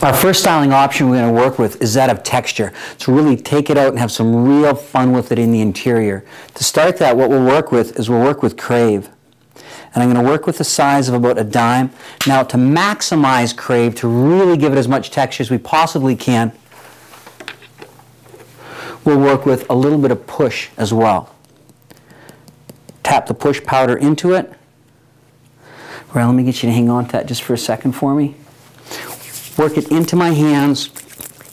Our first styling option we're going to work with is that of texture. So really take it out and have some real fun with it in the interior. To start that, what we'll work with is we'll work with Crave. And I'm going to work with the size of about a dime. Now to maximize Crave, to really give it as much texture as we possibly can, we'll work with a little bit of push as well. Tap the push powder into it. Well, let me get you to hang on to that just for a second for me. Work it into my hands.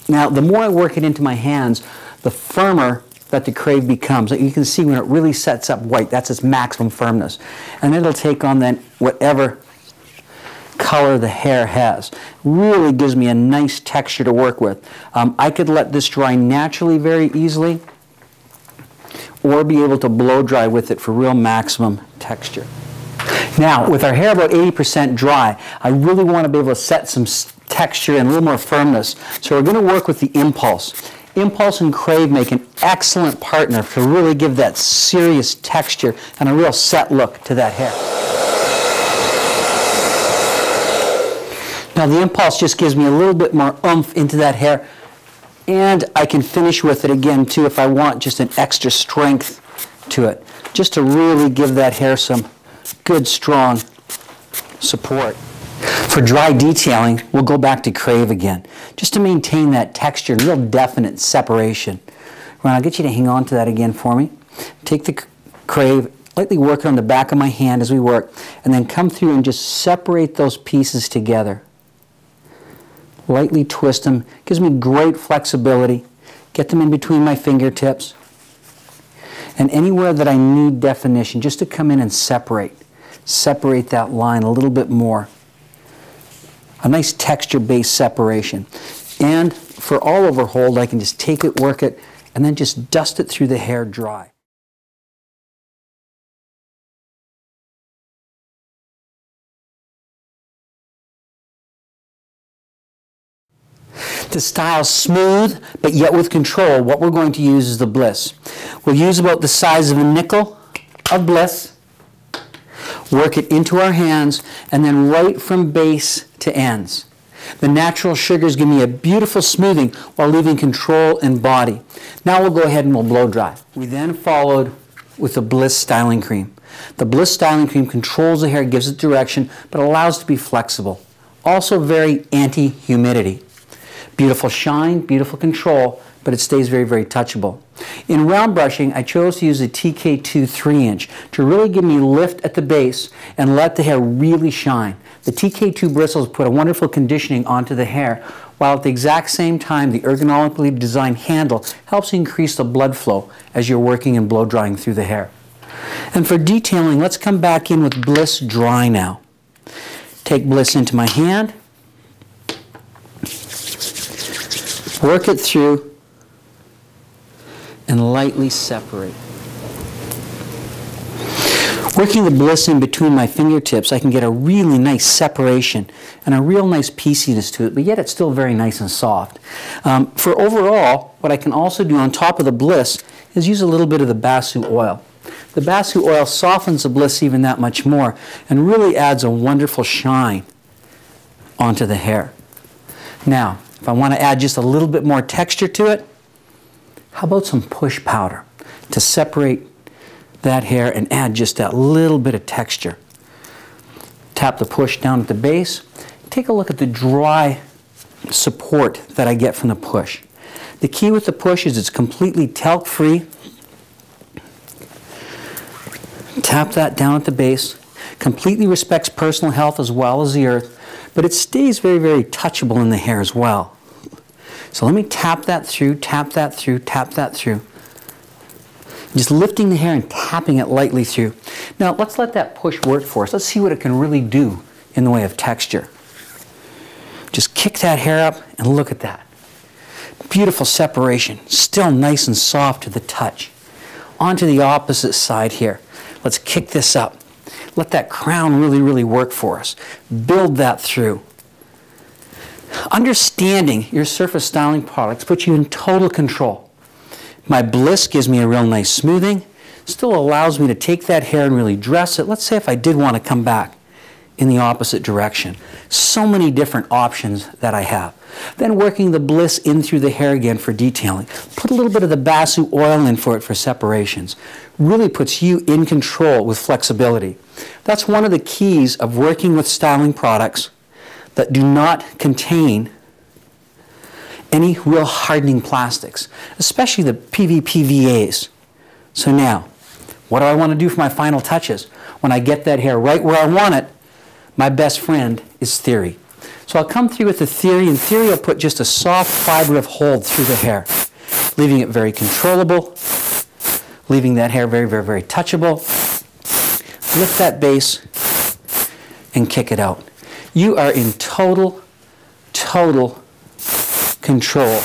Now, the more I work it into my hands, the firmer that the Crave becomes. You can see when it really sets up white, that's its maximum firmness. And it'll take on then whatever color the hair has. Really gives me a nice texture to work with. I could let this dry naturally very easily, or be able to blow dry with it for real maximum texture. Now, with our hair about 80% dry, I really want to be able to set some texture and a little more firmness. So we're going to work with the Impulse. Impulse and Crave make an excellent partner to really give that serious texture and a real set look to that hair. Now the Impulse just gives me a little bit more oomph into that hair, and I can finish with it again too if I want just an extra strength to it, just to really give that hair some good strong support. For dry detailing, we'll go back to Crave again, just to maintain that texture and real definite separation. Ron, I'll get you to hang on to that again for me. Take the Crave, lightly work it on the back of my hand as we work, and then come through and just separate those pieces together. Lightly twist them, gives me great flexibility. Get them in between my fingertips. And anywhere that I need definition, just to come in and separate that line a little bit more. A nice texture-based separation. And for all over hold, I can just take it, work it, and then just dust it through the hair dry. To style smooth, but yet with control, what we're going to use is the Bliss. We'll use about the size of a nickel of Bliss, work it into our hands, and then right from base to ends. The natural sugars give me a beautiful smoothing while leaving control in body. Now we'll go ahead and we'll blow dry. We then followed with the Bliss styling cream. The Bliss styling cream controls the hair, gives it direction, but allows it to be flexible. Also very anti-humidity. Beautiful shine, beautiful control, but it stays very, very touchable. In round brushing, I chose to use a TK2 3-inch to really give me lift at the base and let the hair really shine. The TK2 bristles put a wonderful conditioning onto the hair, while at the exact same time, the ergonomically designed handle helps increase the blood flow as you're working and blow drying through the hair. And for detailing, let's come back in with Bliss Dry now. Take Bliss into my hand, work it through, and lightly separate. Working the Bliss in between my fingertips, I can get a really nice separation and a real nice pieciness to it, but yet it's still very nice and soft. For overall, what I can also do on top of the Bliss is use a little bit of the Bassu Oil. The Bassu Oil softens the Bliss even that much more and really adds a wonderful shine onto the hair. Now, if I want to add just a little bit more texture to it, how about some push powder to separate that hair and add just that little bit of texture. Tap the push down at the base. Take a look at the dry support that I get from the push. The key with the push is it's completely talc-free. Tap that down at the base. Completely respects personal health as well as the earth, but it stays very, very touchable in the hair as well. So let me tap that through, tap that through, tap that through. Just lifting the hair and tapping it lightly through. Now let's let that push work for us. Let's see what it can really do in the way of texture. Just kick that hair up and look at that. Beautiful separation, still nice and soft to the touch. Onto the opposite side here. Let's kick this up. Let that crown really, really work for us. Build that through. Understanding your surface styling products puts you in total control. My Bliss gives me a real nice smoothing, still allows me to take that hair and really dress it. Let's say if I did want to come back in the opposite direction. So many different options that I have. Then working the Bliss in through the hair again for detailing. Put a little bit of the Bassu oil in for it for separations. Really puts you in control with flexibility. That's one of the keys of working with styling products that do not contain any real hardening plastics, especially the PVPVAs. So now, what do I want to do for my final touches? When I get that hair right where I want it, my best friend is Theory. So I'll come through with the Theory, and Theory will put just a soft fiber of hold through the hair, leaving it very controllable, leaving that hair very, very, very touchable. Lift that base and kick it out. You are in total control.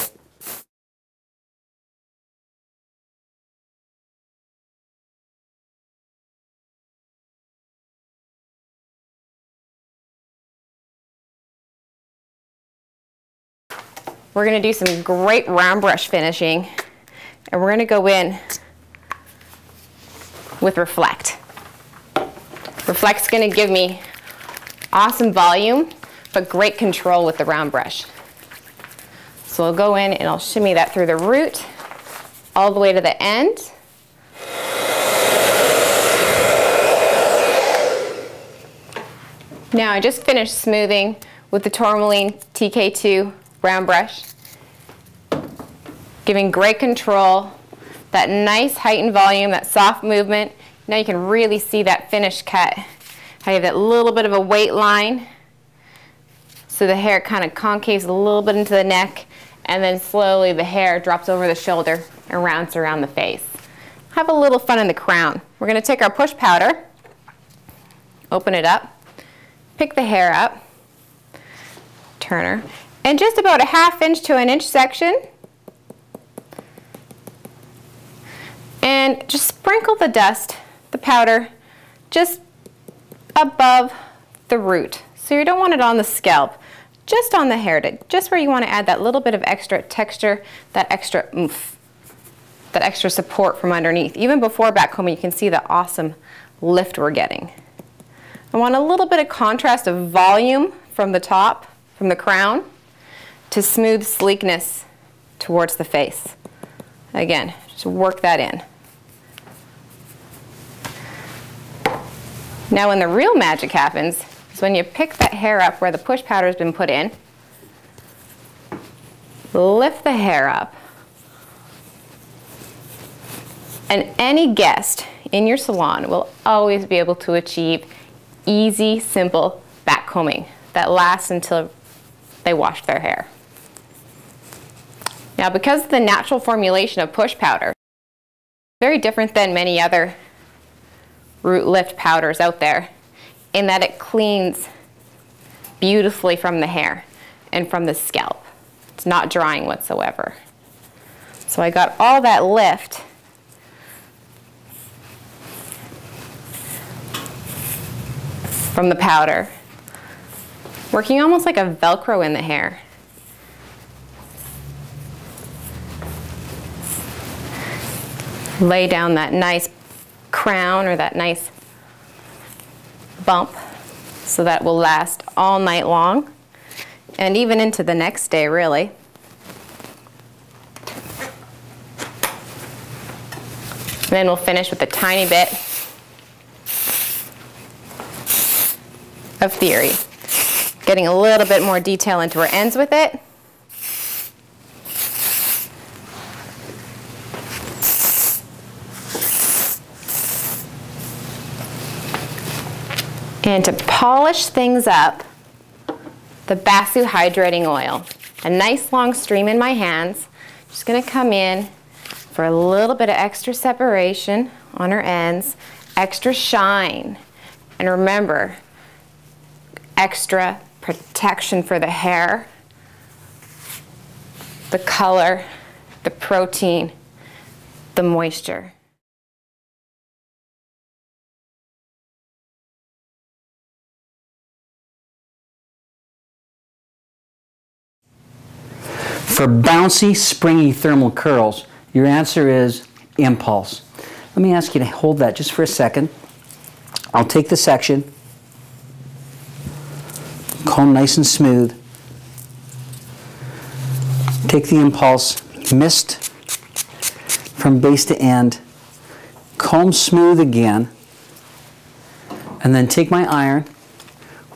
We're going to do some great round brush finishing, and we're going to go in with Reflect. Reflect's going to give me awesome volume, but great control with the round brush. So I'll go in and I'll shimmy that through the root all the way to the end. Now I just finished smoothing with the Tourmaline TK2 round brush, giving great control, that nice heightened volume, that soft movement. Now you can really see that finished cut. I have that little bit of a weight line, so the hair kind of concaves a little bit into the neck, and then slowly the hair drops over the shoulder and rounds around the face. Have a little fun in the crown. We're going to take our push powder, open it up, pick the hair up, turn her, and just about a ½ inch to an inch section, and just sprinkle the dust, the powder, just above the root. So you don't want it on the scalp, just on the hair, just where you want to add that little bit of extra texture, that extra oomph, that extra support from underneath. Even before backcombing, you can see the awesome lift we're getting. I want a little bit of contrast of volume from the top, from the crown, to smooth sleekness towards the face. Again, just work that in. Now when the real magic happens is when you pick that hair up where the push powder has been put in, lift the hair up, and any guest in your salon will always be able to achieve easy, simple backcombing that lasts until they wash their hair. Now, because of the natural formulation of push powder, very different than many other root lift powders out there, in that it cleans beautifully from the hair and from the scalp. It's not drying whatsoever. So I got all that lift from the powder, working almost like a Velcro in the hair. Lay down that nice crown or that nice bump so that will last all night long and even into the next day, really. And then we'll finish with a tiny bit of Theory, getting a little bit more detail into our ends with it. And to polish things up, the Bassu hydrating oil. A nice long stream in my hands. Just going to come in for a little bit of extra separation on our ends, extra shine. And remember, extra protection for the hair, the color, the protein, the moisture. For bouncy, springy thermal curls, your answer is impulse. Let me ask you to hold that just for a second. I'll take the section, comb nice and smooth. Take the impulse, mist from base to end, comb smooth again, and then take my iron,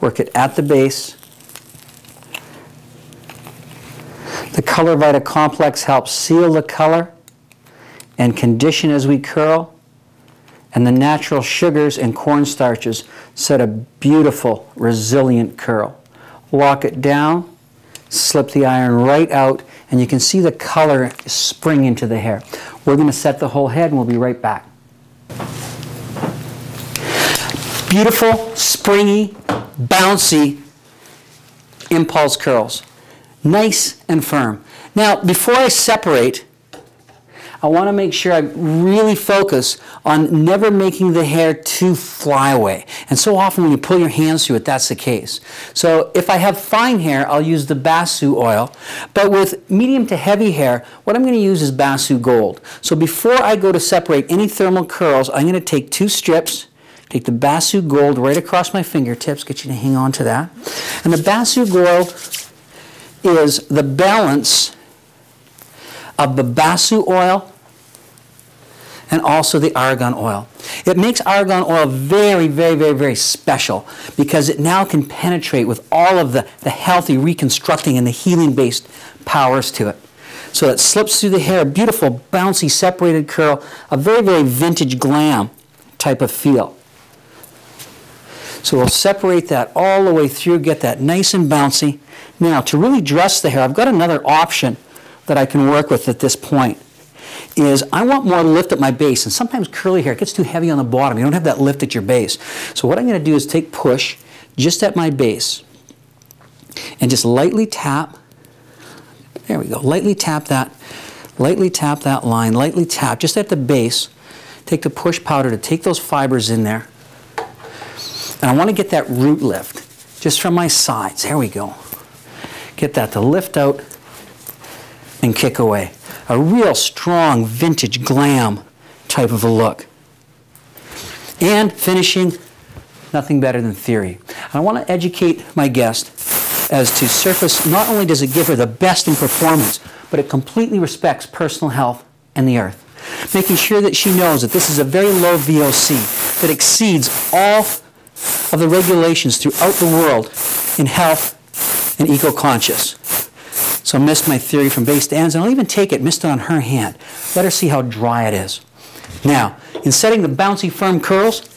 work it at the base. The Color Vita Complex helps seal the color and condition as we curl, and the natural sugars and cornstarches set a beautiful, resilient curl. Lock it down, slip the iron right out, and you can see the color spring into the hair. We're going to set the whole head and we'll be right back. Beautiful, springy, bouncy impulse curls. Nice and firm. Now, before I separate, I want to make sure I really focus on never making the hair too flyaway. And so often when you pull your hands through it, that's the case. So if I have fine hair, I'll use the Bassu oil. But with medium to heavy hair, what I'm going to use is Bassu Gold. So before I go to separate any thermal curls, I'm going to take 2 strips, take the Bassu Gold right across my fingertips, get you to hang on to that. And the Bassu Gold is the balance of the Bassu oil and also the argan oil. It makes argan oil very, very, very, very special because it now can penetrate with all of the healthy reconstructing and the healing-based powers to it. So it slips through the hair, a beautiful, bouncy, separated curl, a very, very vintage glam type of feel. So we'll separate that all the way through, get that nice and bouncy. Now, to really dress the hair, I've got another option that I can work with at this point. Is I want more lift at my base, and sometimes curly hair gets too heavy on the bottom. You don't have that lift at your base. So what I'm going to do is take push just at my base and just lightly tap. There we go. Lightly tap that line, lightly tap just at the base. Take the push powder to take those fibers in there. And I want to get that root lift just from my sides. There we go. Get that to lift out and kick away. A real strong vintage glam type of a look. And finishing, nothing better than theory. I want to educate my guest as to surface, not only does it give her the best in performance, but it completely respects personal health and the earth. Making sure that she knows that this is a very low VOC that exceeds all of the regulations throughout the world in health and eco-conscious. So mist my theory from base to ends, and I'll even take it, mist it on her hand. Let her see how dry it is. Now, in setting the bouncy firm curls,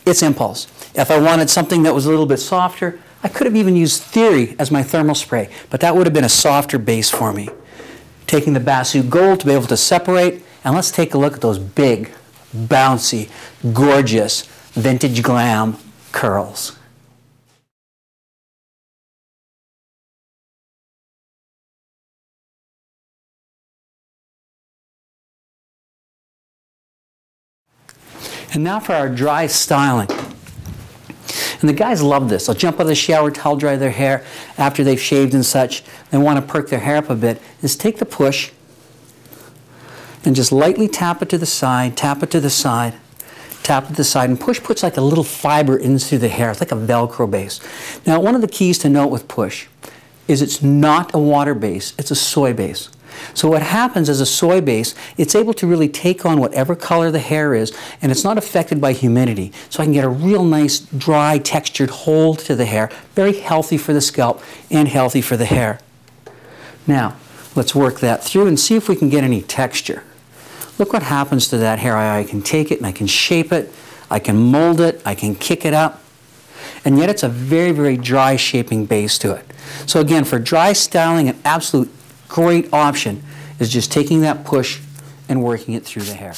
it's impulse. If I wanted something that was a little bit softer, I could have even used theory as my thermal spray, but that would have been a softer base for me. Taking the Bassu Gold to be able to separate, and let's take a look at those big, bouncy, gorgeous, vintage glam curls. And now for our dry styling. And the guys love this. They'll jump out of the shower, towel dry their hair after they've shaved and such. They want to perk their hair up a bit. Just take the push and just lightly tap it to the side, tap it to the side, tap it to the side. And push puts like a little fiber in through the hair. It's like a Velcro base. Now, one of the keys to note with push is it's not a water base. It's a soy base. So what happens as a soy base, it's able to really take on whatever color the hair is, and it's not affected by humidity. So I can get a real nice, dry, textured hold to the hair, very healthy for the scalp and healthy for the hair. Now, let's work that through and see if we can get any texture. Look what happens to that hair. I can take it and I can shape it, I can mold it, I can kick it up, and yet it's a very, very dry shaping base to it. So again, for dry styling, an absolute great option is just taking that push and working it through the hair.